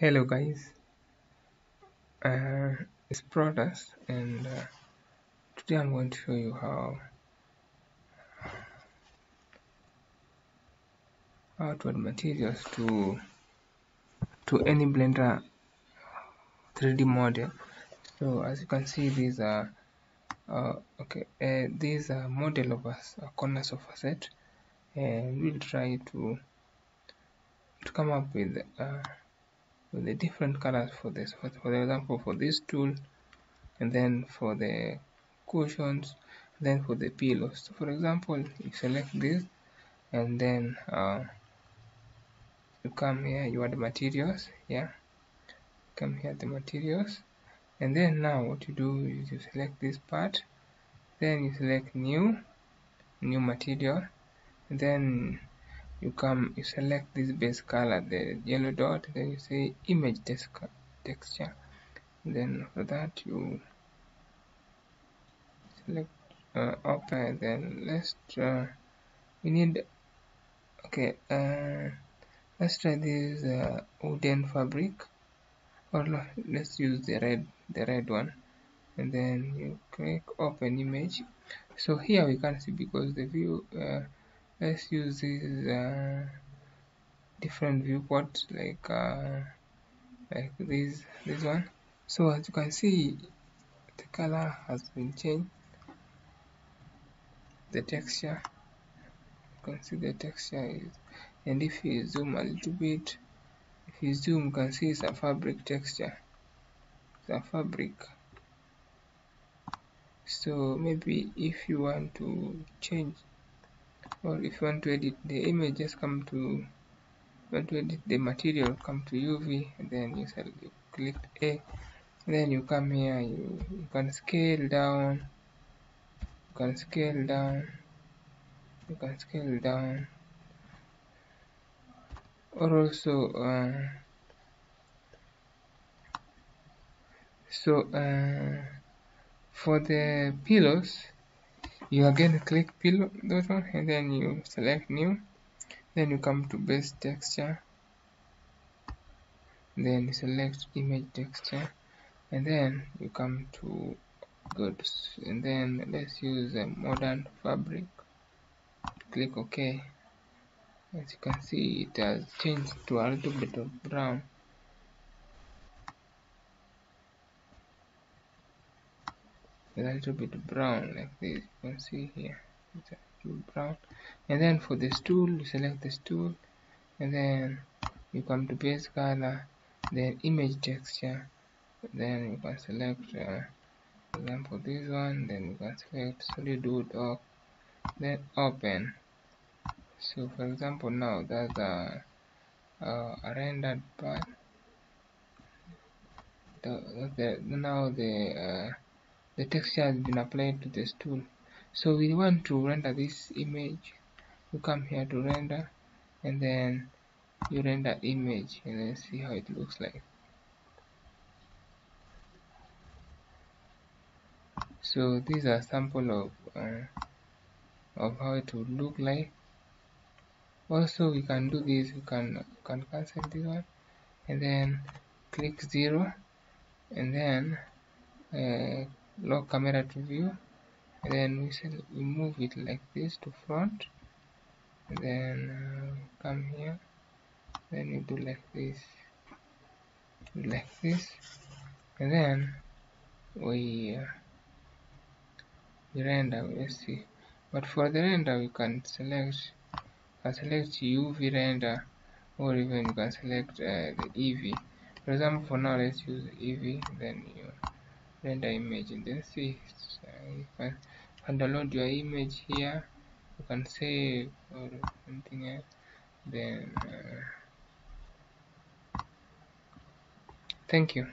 Hello guys, it's Protas, and today I'm going to show you how to add materials to any Blender 3D model. So as you can see, these are these are model of corners of a set, and we'll try to come up with the different colors for this. For example, for this tool, and then for the cushions, then for the pillows. So for example, you select this, and then you come here, you add materials. Come here, the materials, and then now what you do is you select this part, then you select new material, and then you select this base color, the yellow dot, then you say image texture, and then for that you select open. Then we need let's try this wooden fabric, or let's use the red one, and then you click open image. So here we can see, because the view let's use this different viewport, like this one. So as you can see, the color has been changed, the texture, you can see the texture is, and if you zoom a little bit, if you zoom, you can see it's a fabric texture, it's a fabric. So maybe if you want to change, or if you want to edit the image, just come to, want to edit the material, come to UV, and then you click A, and then you come here, you can scale down, you can scale down, you can scale down, or also for the pillows, you again click pillow, that one, and then you select new, then you come to base texture, then you select image texture, and then you come to goods, and then let's use a modern fabric, click OK. As you can see, it has changed to a little bit of brown, a little bit brown like this. You can see here it's a little brown. And then for the stool, you select the stool, and then you come to base color, then image texture, then you can select for example this one, then you can select solid wood oak, then open. So for example, now that's a rendered part. Now the texture has been applied to this tool. So we want to render this image, you come here to render, and then you render image, and then see how it looks like. So these are sample of how it would look like. Also we can do this, we can cancel this one, and then click 0, and then lock camera to view, and then we move it like this to front, and then come here, then you do like this, and then we render. Let's see, but for the render we can select UV render, or even you can select the EV. For example, for now let's use EV, then you render image, and then see, you can download your image here, you can save or something else, then thank you.